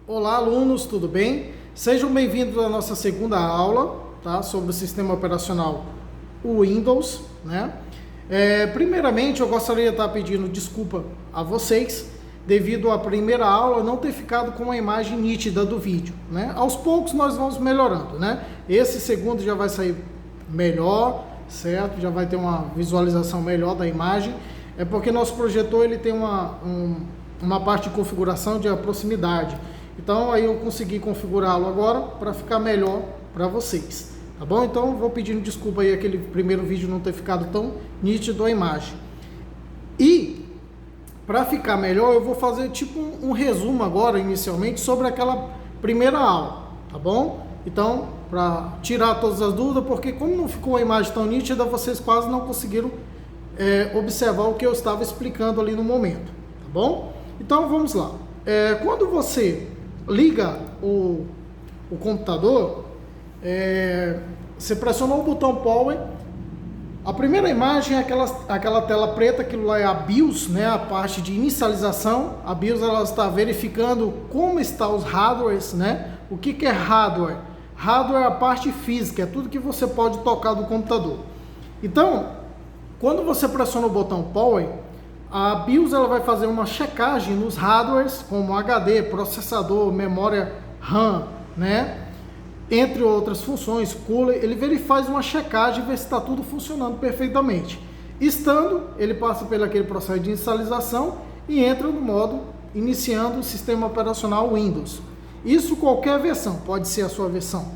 Olá, alunos, tudo bem? Sejam bem-vindos à nossa segunda aula, tá? Sobre o sistema operacional Windows, né? Primeiramente, eu gostaria de estar pedindo desculpa a vocês, devido à primeira aula não ter ficado com uma imagem nítida do vídeo, né? Aos poucos nós vamos melhorando, né? Esse segundo já vai sair melhor, certo? Já vai ter uma visualização melhor da imagem, porque nosso projetor ele tem uma parte de configuração de proximidade. Então aí eu consegui configurá-lo agora para ficar melhor para vocês, tá bom? Então vou pedindo desculpa aí aquele primeiro vídeo não ter ficado tão nítido a imagem. E para ficar melhor eu vou fazer tipo um resumo agora inicialmente sobre aquela primeira aula, tá bom? Então para tirar todas as dúvidas, porque como não ficou a imagem tão nítida, vocês quase não conseguiram observar o que eu estava explicando ali no momento, tá bom? Então vamos lá. Quando você liga o computador, você pressionou o botão Power, a primeira imagem é aquela tela preta, aquilo lá é a BIOS, né, a parte de inicialização. A BIOS ela está verificando como estão os hardwares, né? O que é hardware? Hardware é a parte física, é tudo que você pode tocar do computador. Então, quando você pressiona o botão Power, a BIOS ela vai fazer uma checagem nos hardwares, como HD, processador, memória RAM, né? Entre outras funções, cooler. Ele faz uma checagem e vê se está tudo funcionando perfeitamente. Estando, ele passa pelo aquele processo de inicialização e entra no modo iniciando o sistema operacional Windows. Isso qualquer versão, pode ser a sua versão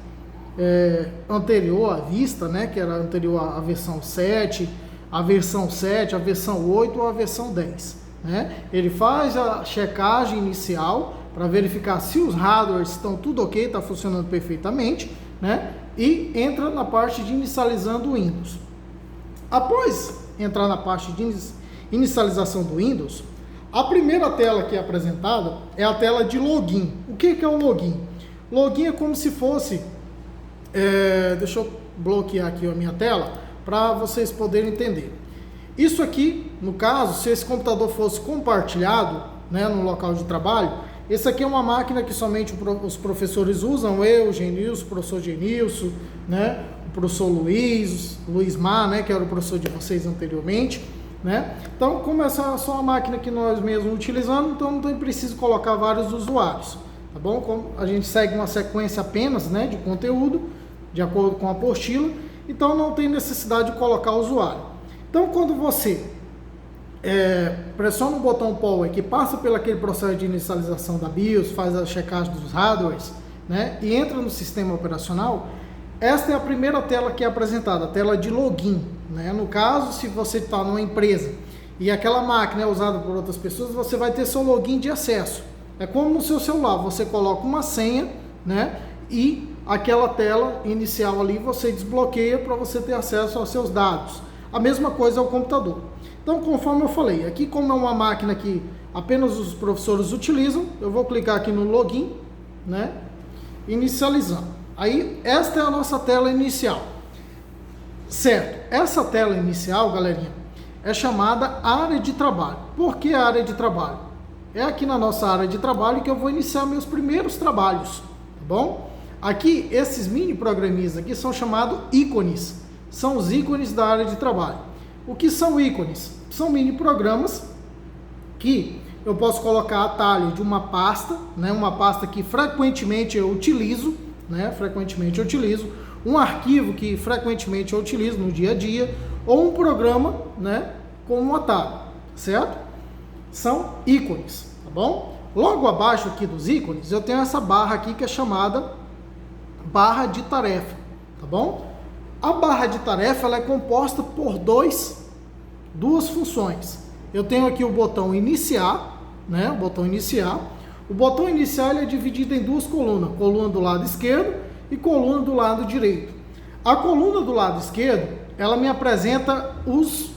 anterior à vista, né? Que era anterior à versão 7, a versão 7, a versão 8 ou a versão 10, né? Ele faz a checagem inicial para verificar se os hardwares estão tudo ok, está funcionando perfeitamente, né? E entra na parte de inicializando o Windows. Após entrar na parte de inicialização do Windows, a primeira tela que é apresentada é a tela de login. O que é o login? Login é como se fosse... deixa eu bloquear aqui a minha tela para vocês poderem entender. Isso aqui, no caso, se esse computador fosse compartilhado, né, no local de trabalho, esse aqui é uma máquina que somente os professores usam, eu, Genilson, o professor Genilson, né, o professor Luiz Mar, né, que era o professor de vocês anteriormente, né? Então, como essa é só uma máquina que nós mesmos utilizamos, então não tem preciso colocar vários usuários, tá bom? Como a gente segue uma sequência apenas, né, de conteúdo, de acordo com a apostila, então não tem necessidade de colocar o usuário. Então quando você pressiona o botão Power, que passa pelo aquele processo de inicialização da BIOS, faz a checagem dos hardwares, né, e entra no sistema operacional, esta é a primeira tela que é apresentada, a tela de login, né? No caso, se você está numa empresa e aquela máquina é usada por outras pessoas, você vai ter seu login de acesso. É como no seu celular, você coloca uma senha, né, e aquela tela inicial ali você desbloqueia para você ter acesso aos seus dados. A mesma coisa é o computador. Então, conforme eu falei, aqui como é uma máquina que apenas os professores utilizam, eu vou clicar aqui no login, né? Inicializando. Aí, esta é a nossa tela inicial. Certo. Essa tela inicial, galerinha, é chamada área de trabalho. Por que área de trabalho? É aqui na nossa área de trabalho que eu vou iniciar meus primeiros trabalhos, tá bom? Aqui, esses mini programinhas aqui são chamados ícones. São os ícones da área de trabalho. O que são ícones? São mini programas que eu posso colocar atalho de uma pasta, né? Uma pasta que frequentemente eu utilizo, né? Frequentemente eu utilizo. Um arquivo que frequentemente eu utilizo no dia a dia. Ou um programa, né? Com um atalho, certo? São ícones, tá bom? Logo abaixo aqui dos ícones, eu tenho essa barra aqui que é chamada barra de tarefa, tá bom? A barra de tarefa ela é composta por duas funções. Eu tenho aqui o botão iniciar, né? O botão iniciar. O botão iniciar ele é dividido em duas colunas, coluna do lado esquerdo e coluna do lado direito. A coluna do lado esquerdo, ela me apresenta os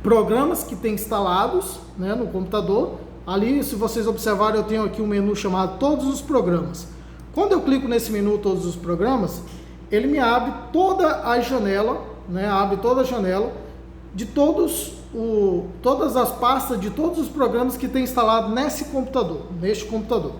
programas que tem instalados, né, no computador. Ali, se vocês observarem, eu tenho aqui um menu chamado Todos os Programas. Quando eu clico nesse menu Todos os Programas, ele me abre toda a janela, né? Abre toda a janela de todos todas as pastas de todos os programas que tem instalado neste computador,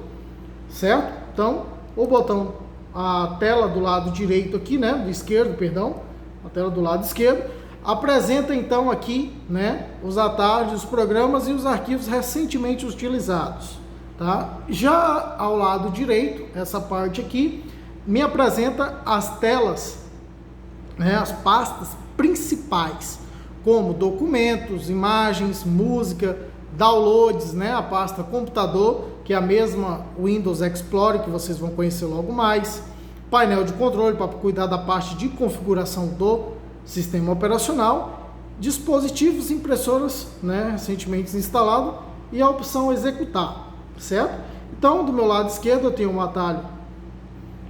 certo? Então, o botão, a tela do lado direito aqui, né, do esquerdo, perdão, a tela do lado esquerdo, apresenta então aqui, né, os atalhos, os programas e os arquivos recentemente utilizados, tá? Já ao lado direito, essa parte aqui, me apresenta as telas, né, as pastas principais, como documentos, imagens, música, downloads, né, a pasta computador, que é a mesma Windows Explorer, que vocês vão conhecer logo mais, painel de controle para cuidar da parte de configuração do sistema operacional, dispositivos, impressoras, né, recentemente instalado, e a opção executar, certo? Então, do meu lado esquerdo eu tenho um atalho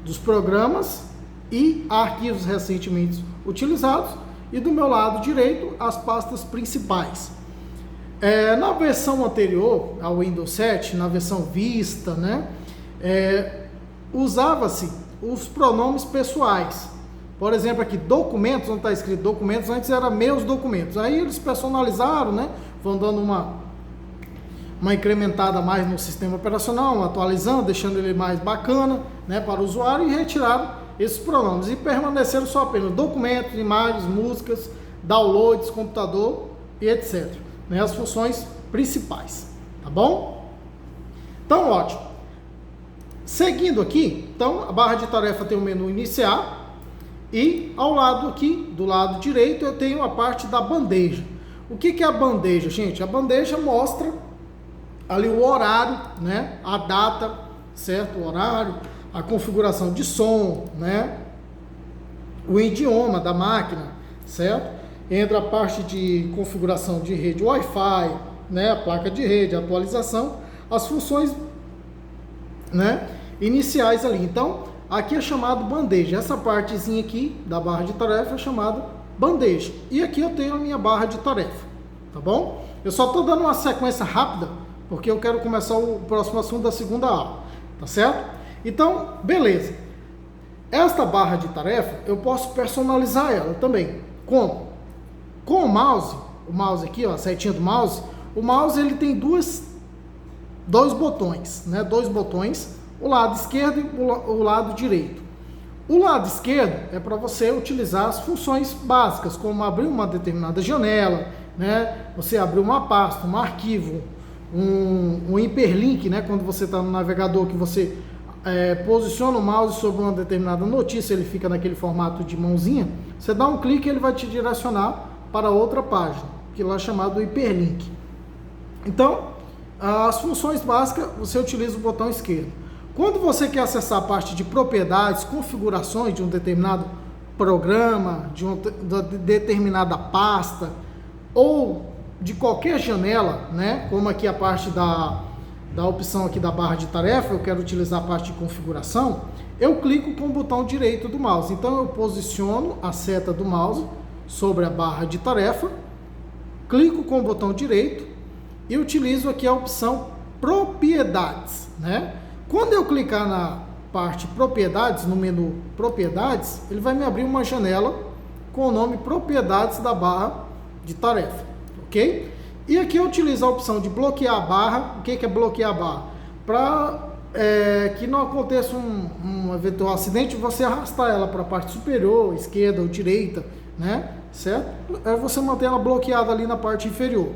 dos programas e arquivos recentemente utilizados, e do meu lado direito as pastas principais. Na versão anterior ao Windows 7, na versão Vista, né, usava-se os pronomes pessoais. Por exemplo, aqui documentos, onde está escrito documentos, antes era meus documentos. Aí eles personalizaram, né, vão dando uma incrementada a mais no sistema operacional, atualizando, deixando ele mais bacana, né, para o usuário, e retiraram esses pronomes e permaneceram só apenas documentos, imagens, músicas, downloads, computador e etc. Né, as funções principais, tá bom? Então, ótimo. Seguindo aqui, então, a barra de tarefa tem o menu iniciar e ao lado aqui, do lado direito, eu tenho a parte da bandeja. O que é a bandeja, gente? A bandeja mostra ali o horário, né, a data, certo? O horário, a configuração de som, né, o idioma da máquina, certo? Entra a parte de configuração de rede Wi-Fi, né, a placa de rede, a atualização, as funções, né, iniciais ali. Então, aqui é chamado bandeja. Essa partezinha aqui da barra de tarefa é chamada bandeja. E aqui eu tenho a minha barra de tarefa, tá bom? Eu só estou dando uma sequência rápida, porque eu quero começar o próximo assunto da segunda aula, tá certo? Então, beleza. Esta barra de tarefa, eu posso personalizar ela também. Como? Com o mouse aqui, ó, a setinha do mouse, o mouse ele tem dois botões, né? Dois botões, o lado esquerdo e o lado direito. O lado esquerdo é para você utilizar as funções básicas, como abrir uma determinada janela, né? Você abrir uma pasta, um arquivo, um hiperlink, né? Quando você está no navegador, que você posiciona o mouse sobre uma determinada notícia, ele fica naquele formato de mãozinha, você dá um clique e ele vai te direcionar para outra página, que lá é chamado hiperlink. Então, as funções básicas, você utiliza o botão esquerdo. Quando você quer acessar a parte de propriedades, configurações de um determinado programa, de uma determinada pasta, ou de qualquer janela, né, como aqui a parte da opção aqui da barra de tarefa, eu quero utilizar a parte de configuração, eu clico com o botão direito do mouse. Então eu posiciono a seta do mouse sobre a barra de tarefa, clico com o botão direito e utilizo aqui a opção propriedades, né? Quando eu clicar na parte propriedades, no menu propriedades, ele vai me abrir uma janela com o nome propriedades da barra de tarefa, ok? E aqui eu utilizo a opção de bloquear a barra. O que é bloquear a barra? Para que não aconteça um eventual acidente, você arrastar ela para a parte superior, esquerda ou direita, né? Certo? Você mantém ela bloqueada ali na parte inferior,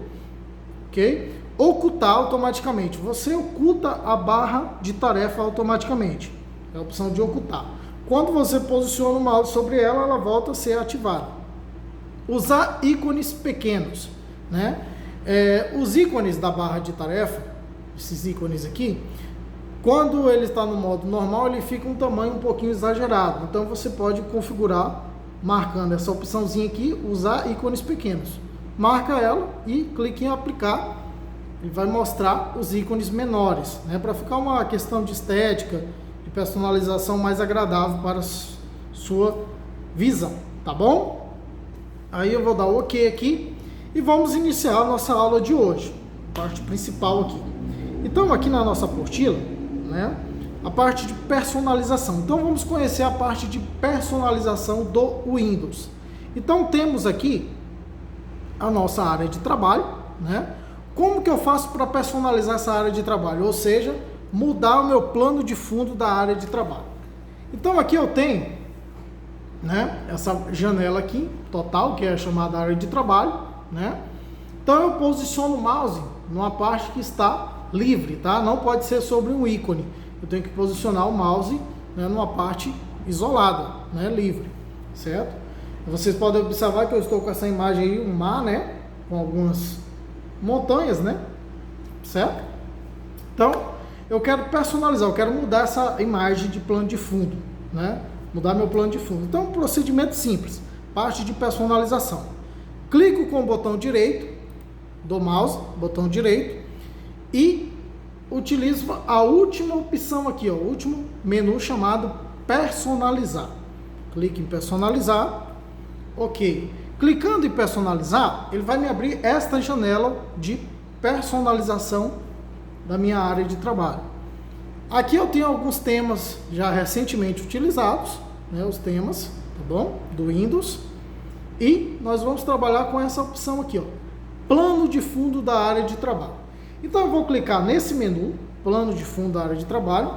ok? Ocultar automaticamente. Você oculta a barra de tarefa automaticamente. É a opção de ocultar. Quando você posiciona o mouse sobre ela, ela volta a ser ativada. Usar ícones pequenos, né? Os ícones da barra de tarefa, esses ícones aqui, quando ele está no modo normal, ele fica um tamanho um pouquinho exagerado. Então você pode configurar marcando essa opçãozinha aqui, usar ícones pequenos. Marca ela e clique em aplicar. Ele vai mostrar os ícones menores, né, para ficar uma questão de estética, de personalização mais agradável para a sua visão, tá bom? Aí eu vou dar o OK aqui e vamos iniciar a nossa aula de hoje, parte principal aqui. Então aqui na nossa apostila, né, a parte de personalização. Então vamos conhecer a parte de personalização do Windows. Então temos aqui a nossa área de trabalho, né? Como que eu faço para personalizar essa área de trabalho? Ou seja, mudar o meu plano de fundo da área de trabalho. Então aqui eu tenho, né, essa janela aqui, total, que é chamada área de trabalho, né? Então eu posiciono o mouse numa parte que está livre, tá? Não pode ser sobre um ícone. Eu tenho que posicionar o mouse, né, numa parte isolada, né, livre, certo? Vocês podem observar que eu estou com essa imagem aí, um mar, né, com algumas montanhas, né, certo? Então, eu quero personalizar, eu quero mudar essa imagem de plano de fundo, né, mudar meu plano de fundo. Então, um procedimento simples, parte de personalização. Clico com o botão direito do mouse, botão direito, e utilizo a última opção aqui, ó, o último menu chamado personalizar. Clique em personalizar, ok. Clicando em personalizar, ele vai me abrir esta janela de personalização da minha área de trabalho. Aqui eu tenho alguns temas já recentemente utilizados, né, os temas, tá bom? Do Windows. E nós vamos trabalhar com essa opção aqui, ó, plano de fundo da área de trabalho. Então eu vou clicar nesse menu, plano de fundo da área de trabalho.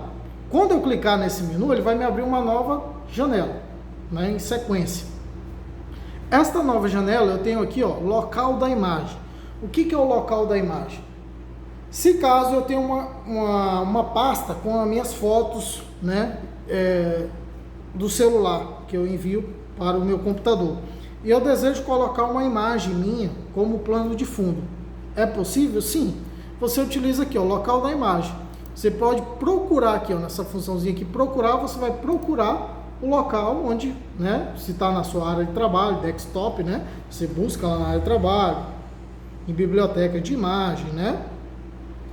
Quando eu clicar nesse menu, ele vai me abrir uma nova janela, né, em sequência. Esta nova janela eu tenho aqui, ó, local da imagem. O que é o local da imagem? Se caso eu tenho uma pasta com as minhas fotos, né, do celular que eu envio para o meu computador, e eu desejo colocar uma imagem minha como plano de fundo, é possível? Sim. Você utiliza aqui, ó, local da imagem. Você pode procurar aqui, ó, nessa funçãozinha aqui, procurar, você vai procurar o local onde, né, se está na sua área de trabalho, desktop, né, você busca lá na área de trabalho, em biblioteca de imagem, né,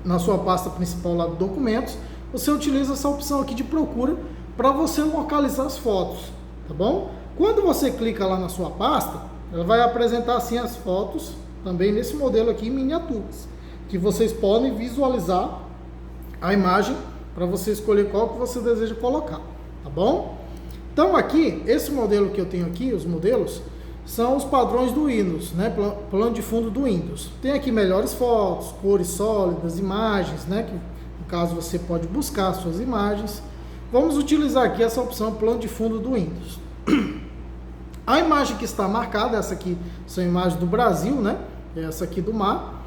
na sua pasta principal lá de documentos, você utiliza essa opção aqui de procura para você localizar as fotos, tá bom? Quando você clica lá na sua pasta, ela vai apresentar assim as fotos, também nesse modelo aqui em miniaturas, que vocês podem visualizar a imagem para você escolher qual que você deseja colocar, tá bom? Então aqui, esse modelo que eu tenho aqui, os modelos, são os padrões do Windows, né? Plano de fundo do Windows. Tem aqui melhores fotos, cores sólidas, imagens, né? Que no caso você pode buscar suas imagens. Vamos utilizar aqui essa opção plano de fundo do Windows. A imagem que está marcada, essa aqui são imagens do Brasil, né? Essa aqui do mar.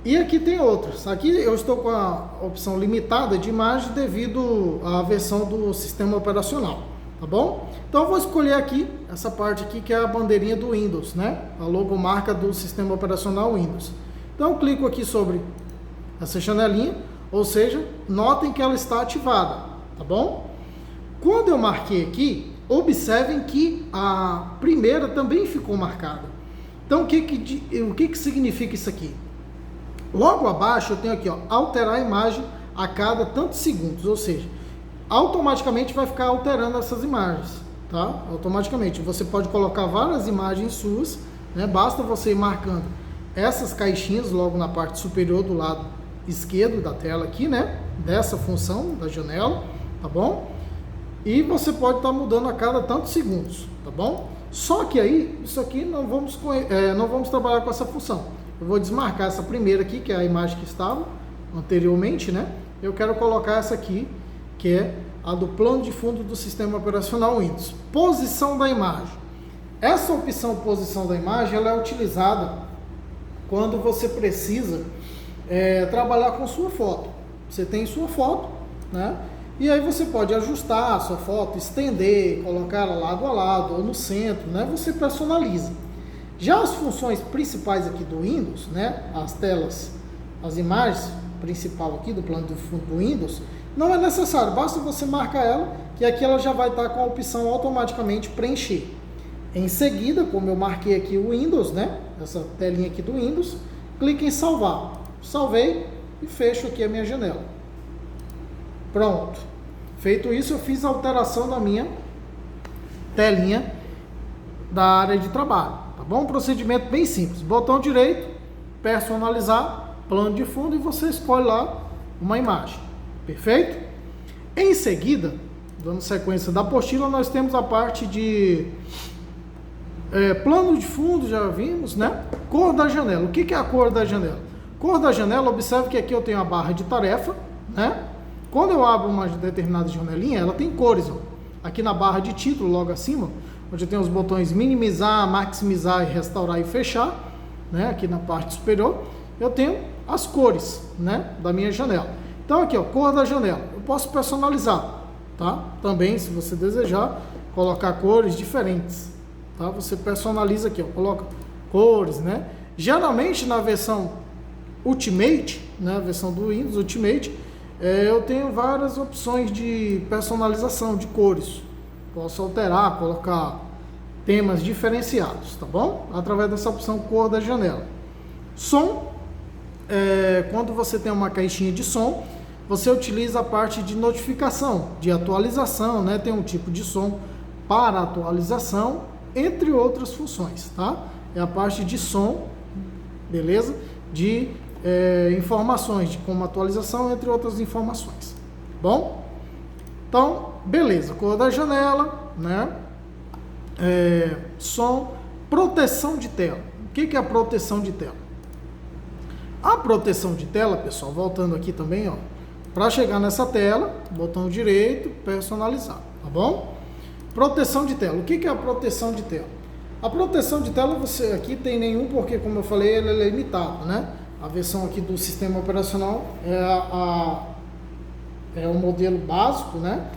E aqui tem outras. Aqui eu estou com a opção limitada de imagem devido à versão do sistema operacional, tá bom? Então eu vou escolher aqui essa parte aqui que é a bandeirinha do Windows, né? A logomarca do sistema operacional Windows. Então eu clico aqui sobre essa janelinha, ou seja, notem que ela está ativada, tá bom? Quando eu marquei aqui, observem que a primeira também ficou marcada. Então o que significa isso aqui? Logo abaixo eu tenho aqui, ó, alterar a imagem a cada tantos segundos, ou seja, automaticamente vai ficar alterando essas imagens, tá? Automaticamente. Você pode colocar várias imagens suas, né? Basta você ir marcando essas caixinhas logo na parte superior do lado esquerdo da tela aqui, né? Dessa função da janela, tá bom? E você pode estar mudando a cada tantos segundos, tá bom? Só que aí, isso aqui não vamos trabalhar com essa função. Eu vou desmarcar essa primeira aqui, que é a imagem que estava anteriormente, né? Eu quero colocar essa aqui, que é a do plano de fundo do sistema operacional Windows. Posição da imagem. Essa opção posição da imagem, ela é utilizada quando você precisa trabalhar com sua foto. Você tem sua foto, né? E aí você pode ajustar a sua foto, estender, colocar ela lado a lado ou no centro, né? Você personaliza. Já as funções principais aqui do Windows, né? As telas, as imagens principal aqui do plano de fundo do Windows, não é necessário, basta você marcar ela, que aqui ela já vai estar com a opção automaticamente preencher. Em seguida, como eu marquei aqui o Windows, né? Essa telinha aqui do Windows, clique em salvar. Salvei e fecho aqui a minha janela. Pronto. Feito isso, eu fiz a alteração da minha telinha da área de trabalho. Tá bom? Um procedimento bem simples. Botão direito, personalizar, plano de fundo e você escolhe lá uma imagem. Perfeito? Em seguida, dando sequência da apostila, nós temos a parte de Plano de fundo, já vimos, né? Cor da janela. O que é a cor da janela? Cor da janela, observe que aqui eu tenho a barra de tarefa, né? Quando eu abro uma determinada janelinha, ela tem cores, ó. Aqui na barra de título, logo acima, onde eu tenho os botões minimizar, maximizar, restaurar e fechar, né? Aqui na parte superior, eu tenho as cores, né? Da minha janela. Então aqui, ó, cor da janela. Eu posso personalizar, tá? Também, se você desejar, colocar cores diferentes, tá? Você personaliza aqui, ó, coloca cores, né? Geralmente na versão Ultimate, né? A versão do Windows Ultimate, eu tenho várias opções de personalização de cores. Posso alterar, colocar temas diferenciados, tá bom? Através dessa opção cor da janela. Som, quando você tem uma caixinha de som, você utiliza a parte de notificação, de atualização, né? Tem um tipo de som para atualização, entre outras funções, tá? É a parte de som, beleza? De informações, de como atualização, entre outras informações. Bom? Então, beleza. Cor da janela, né? Som, proteção de tela. O que é a proteção de tela? A proteção de tela, pessoal, voltando aqui também, ó, para chegar nessa tela, botão direito, personalizar, tá bom? Proteção de tela. O que é a proteção de tela? A proteção de tela, você aqui tem nenhum, porque como eu falei, ele é limitado, né? A versão aqui do sistema operacional é o modelo básico, né?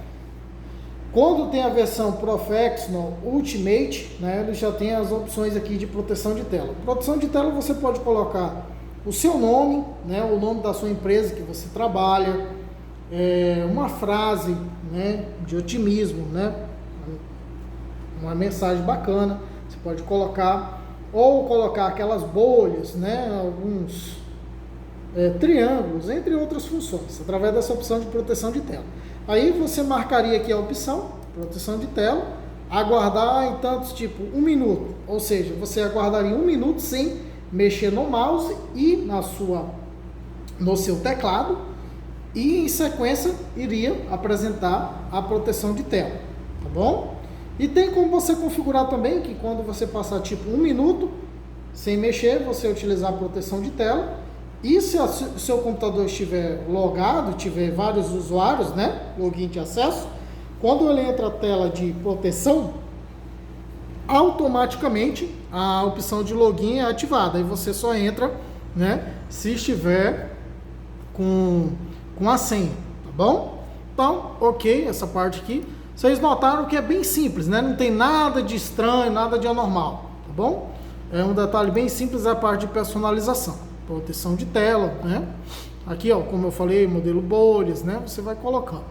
Quando tem a versão Professional Ultimate, né, ele já tem as opções aqui de proteção de tela. Proteção de tela você pode colocar o seu nome, né, o nome da sua empresa que você trabalha, uma frase, né, de otimismo, né, uma mensagem bacana, você pode colocar, ou colocar aquelas bolhas, né, alguns triângulos, entre outras funções, através dessa opção de proteção de tela. Aí você marcaria aqui a opção, proteção de tela, aguardar em tantos, tipo 1 minuto, ou seja, você aguardaria 1 minuto sem mexer no mouse e no seu teclado, e em sequência iria apresentar a proteção de tela, tá bom? E tem como você configurar também que quando você passar tipo 1 minuto sem mexer, você utilizar a proteção de tela. E se o seu computador estiver logado, tiver vários usuários, né, login de acesso, quando ele entra a tela de proteção, automaticamente a opção de login é ativada. Aí você só entra, né, se estiver com a senha, tá bom? Então, ok, essa parte aqui. Vocês notaram que é bem simples, né? Não tem nada de estranho, nada de anormal, tá bom? É um detalhe bem simples, a parte de personalização. Proteção de tela, né? Aqui, ó, como eu falei, modelo bolhas, né? Você vai colocando.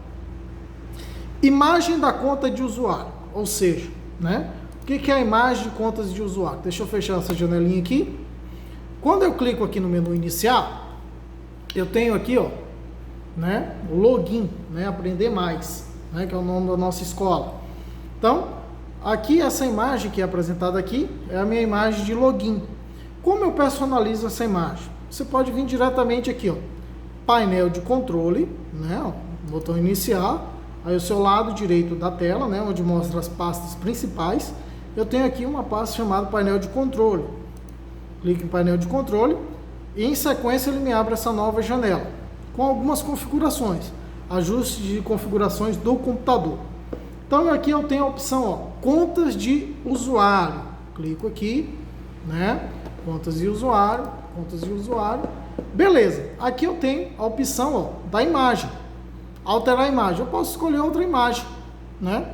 Imagem da conta de usuário, ou seja, né? O que é a imagem de contas de usuário? Deixa eu fechar essa janelinha aqui. Quando eu clico aqui no menu iniciar, eu tenho aqui, ó, né? O login, né? Aprender mais, né? Que é o nome da nossa escola. Então, aqui essa imagem que é apresentada aqui é a minha imagem de login. Como eu personalizo essa imagem? Você pode vir diretamente aqui, ó, painel de controle, né, ó, botão iniciar, aí o seu lado direito da tela, né, onde mostra as pastas principais, eu tenho aqui uma pasta chamada painel de controle. Clique em painel de controle e em sequência ele me abre essa nova janela, com algumas configurações, ajuste de configurações do computador. Então aqui eu tenho a opção, ó, contas de usuário, clico aqui, né, contas de usuário, beleza, aqui eu tenho a opção, ó, da imagem, alterar a imagem, eu posso escolher outra imagem, né,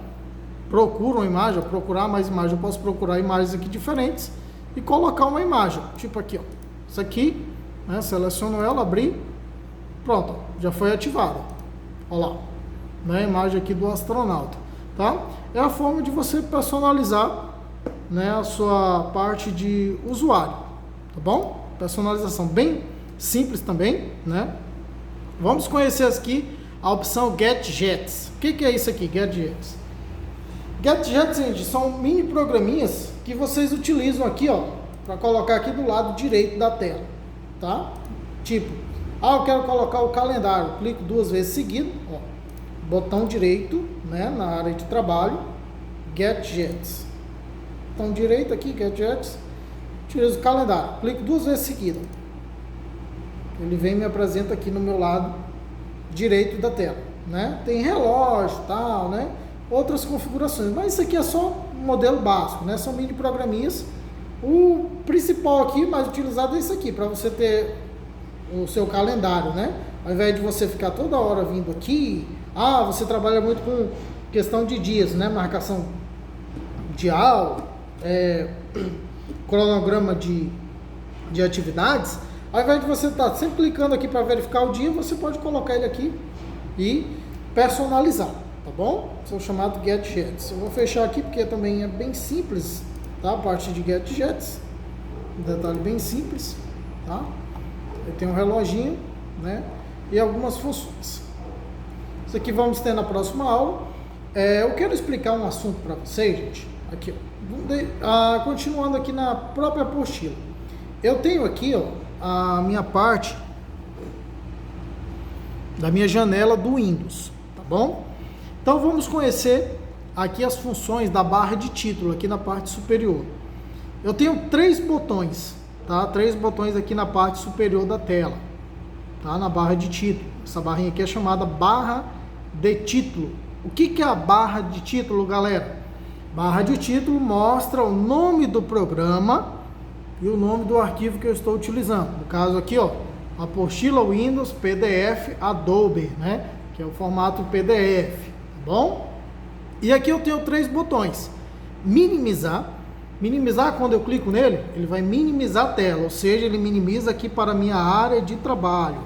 procuro uma imagem, ou procurar mais imagens, eu posso procurar imagens aqui diferentes e colocar uma imagem, tipo aqui, ó, isso aqui, né, seleciono ela, abri, pronto, já foi ativada, olha lá, né, a imagem aqui do astronauta, tá, é a forma de você personalizar, né, a sua parte de usuário, tá bom? Personalização bem simples também, né? Vamos conhecer aqui a opção Gadgets. O que é isso aqui, Gadgets? Gadgets, gente, são mini programinhas que vocês utilizam aqui, ó, para colocar aqui do lado direito da tela, tá? Tipo, eu quero colocar o calendário, clico 2 vezes seguido, ó, botão direito, né, na área de trabalho, Gadgets. botão direito aqui, Gadgets, utilizo o calendário, clico 2 vezes seguidas. Ele vem e me apresenta aqui no meu lado direito da tela, né? Tem relógio, tal, né? Outras configurações, mas isso aqui é só um modelo básico, né? São mini programinhas. O principal aqui, mais utilizado é isso aqui, para você ter o seu calendário, né? Ao invés de você ficar toda hora vindo aqui, você trabalha muito com questão de dias, né? Marcação de aula, cronograma de atividades. Ao invés de você estar sempre clicando aqui para verificar o dia, você pode colocar ele aqui e personalizar, tá bom? Esse é o chamado Gadgets. Eu vou fechar aqui porque também é bem simples, tá? A parte de Gadgets, um detalhe bem simples, tá? Ele tem um reloginho, né? E algumas funções. Isso aqui vamos ter na próxima aula. Eu quero explicar um assunto para vocês, gente. Aqui, ó. Continuando aqui na própria apostila. Eu tenho aqui, ó, a minha parte da minha janela do Windows, tá bom? Então vamos conhecer aqui as funções da barra de título aqui na parte superior. Eu tenho 3 botões, tá? 3 botões aqui na parte superior da tela, tá? Na barra de título. Essa barrinha aqui é chamada barra de título. O que é a barra de título, galera? Barra de título mostra o nome do programa e o nome do arquivo que eu estou utilizando. No caso aqui, ó, apostila Windows PDF Adobe, né? Que é o formato PDF, tá bom? E aqui eu tenho 3 botões. Minimizar. Minimizar, quando eu clico nele, ele vai minimizar a tela, ou seja, ele minimiza aqui para a minha área de trabalho.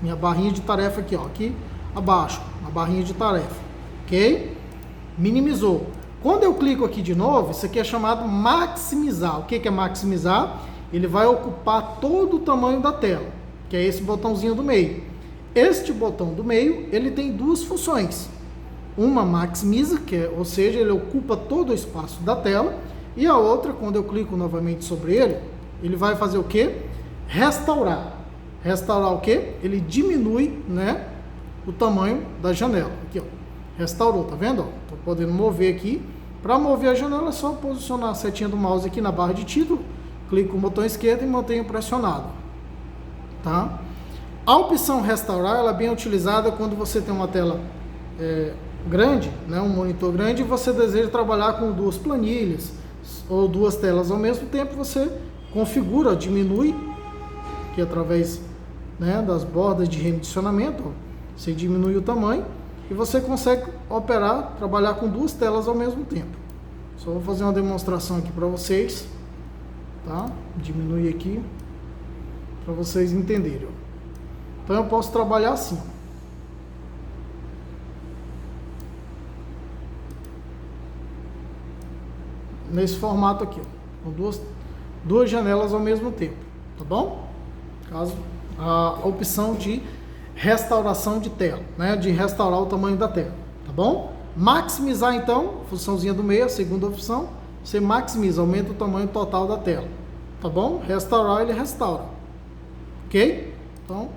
Minha barrinha de tarefa aqui, ó, aqui abaixo, a barrinha de tarefa, ok? Minimizou. Quando eu clico aqui de novo, isso aqui é chamado maximizar. O que é maximizar? Ele vai ocupar todo o tamanho da tela, que é esse botãozinho do meio. Este botão do meio, ele tem 2 funções. Uma maximiza, ou seja, ele ocupa todo o espaço da tela, e a outra, quando eu clico novamente sobre ele, ele vai fazer o quê? Restaurar. Restaurar o quê? Ele diminui, né, o tamanho da janela. Aqui, ó. Restaurou, tá vendo? Tô podendo mover aqui. Para mover a janela é só posicionar a setinha do mouse aqui na barra de título, clico com o botão esquerdo e mantenho pressionado, tá? A opção restaurar, ela é bem utilizada quando você tem uma tela grande, né, um monitor grande, e você deseja trabalhar com 2 planilhas ou 2 telas ao mesmo tempo. Você configura, diminui, que através, né, das bordas de redimensionamento, ó, você diminui o tamanho e você consegue operar, trabalhar com 2 telas ao mesmo tempo. Só vou fazer uma demonstração aqui para vocês, tá? Diminuir aqui para vocês entenderem, ó. Então eu posso trabalhar assim, nesse formato aqui, ó, com duas janelas ao mesmo tempo, tá bom? Caso a opção de restauração de tela, né, de restaurar o tamanho da tela, tá bom? Maximizar, então, funçãozinha do meio, a segunda opção, você maximiza, aumenta o tamanho total da tela, tá bom? Restaurar, ele restaura, ok? Então,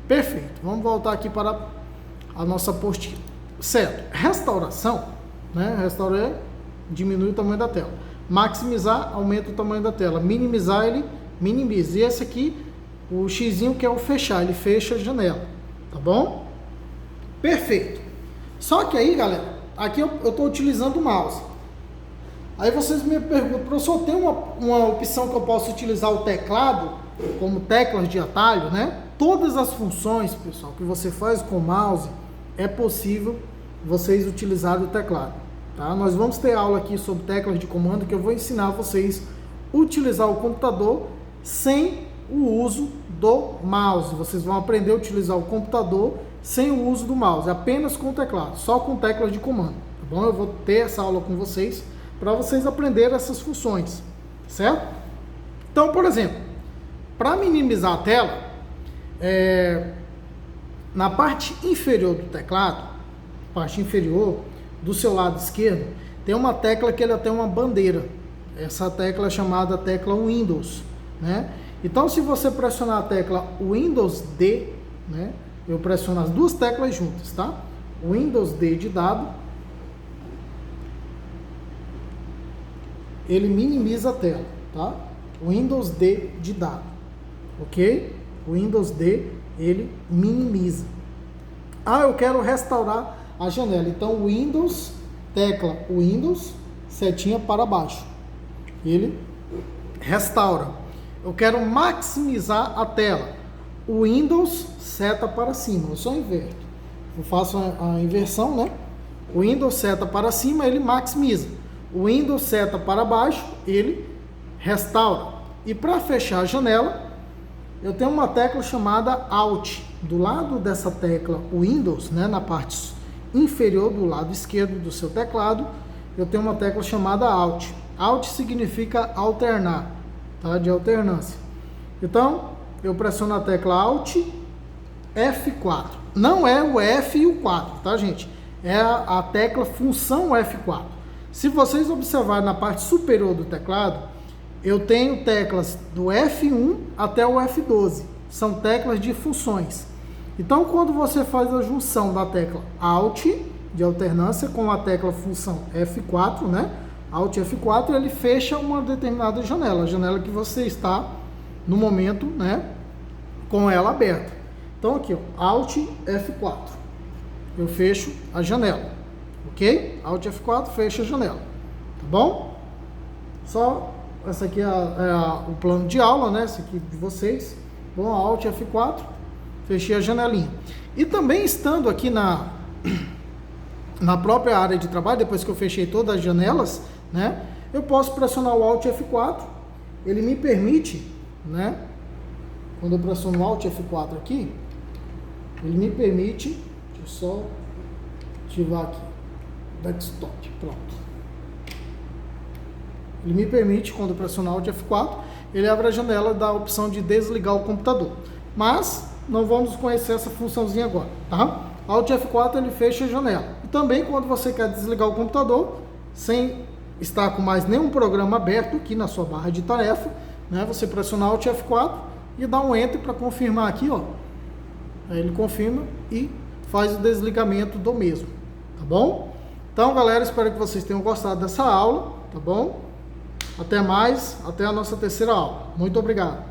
perfeito. Vamos voltar aqui para a nossa apostila, certo? Restauração, né, restaurar, diminui o tamanho da tela. Maximizar, aumenta o tamanho da tela. Minimizar, ele minimiza. E esse aqui, o xizinho, que é o fechar, ele fecha a janela, tá bom? Perfeito. Só que aí, galera, aqui eu estou utilizando o mouse. Aí vocês me perguntam, professor, tem uma opção que eu posso utilizar o teclado como teclas de atalho, né? Todas as funções, pessoal, que você faz com o mouse, é possível vocês utilizarem o teclado, tá? Nós vamos ter aula aqui sobre teclas de comando, que eu vou ensinar vocês a utilizar o computador sem o uso do mouse. Vocês vão aprender a utilizar o computador sem o uso do mouse, apenas com o teclado, só com teclas de comando, tá bom? Eu vou ter essa aula com vocês para vocês aprenderem essas funções, certo? Então, por exemplo, para minimizar a tela, na parte inferior do teclado, parte inferior do seu lado esquerdo, tem uma tecla que ela tem uma bandeira. Essa tecla é chamada tecla Windows, né? Então, se você pressionar a tecla Windows D, né? Eu pressiono as 2 teclas juntas, tá? Windows D de dado ele minimiza a tela, tá? O Windows D de dado, ok? O Windows D, ele minimiza. Ah, eu quero restaurar a janela. Então, Windows, tecla Windows, setinha para baixo. Ele restaura. Eu quero maximizar a tela. O Windows, seta para cima. Eu só inverto. Eu faço a inversão, né? O Windows, seta para cima, ele maximiza. O Windows, seta para baixo, ele restaura. E para fechar a janela, eu tenho uma tecla chamada Alt. Do lado dessa tecla Windows, né, na parte inferior do lado esquerdo do seu teclado, eu tenho uma tecla chamada Alt. Alt significa alternar, tá? De alternância. Então, eu pressiono a tecla Alt F4. Não é o F e o 4, tá, gente? É a tecla função F4. Se vocês observarem na parte superior do teclado, eu tenho teclas do F1 até o F12. São teclas de funções. Então, quando você faz a junção da tecla Alt, de alternância, com a tecla função F4, né? Alt F4, ele fecha uma determinada janela. A janela que você está, no momento, né? Com ela aberta. Então, aqui, ó, Alt F4. Eu fecho a janela. Ok? Alt F4, fecha a janela. Tá bom? Só... Essa aqui é o plano de aula, né? Esse aqui de vocês. Bom, Alt F4, fechei a janelinha. E também estando aqui na própria área de trabalho, depois que eu fechei todas as janelas, né? Eu posso pressionar o Alt F4, ele me permite, né? Quando eu pressiono o Alt F4 aqui, ele me permite, deixa eu só ativar aqui, desktop, pronto. Ele me permite, quando eu pressionar o Alt F4, ele abre a janela da opção de desligar o computador. Mas, não vamos conhecer essa funçãozinha agora, tá? Alt F4, ele fecha a janela. E também, quando você quer desligar o computador, sem estar com mais nenhum programa aberto aqui na sua barra de tarefa, né? Você pressiona Alt F4 e dá um Enter para confirmar aqui, ó. Aí ele confirma e faz o desligamento do mesmo, tá bom? Então, galera, espero que vocês tenham gostado dessa aula, tá bom? Até mais, até a nossa terceira aula. Muito obrigado.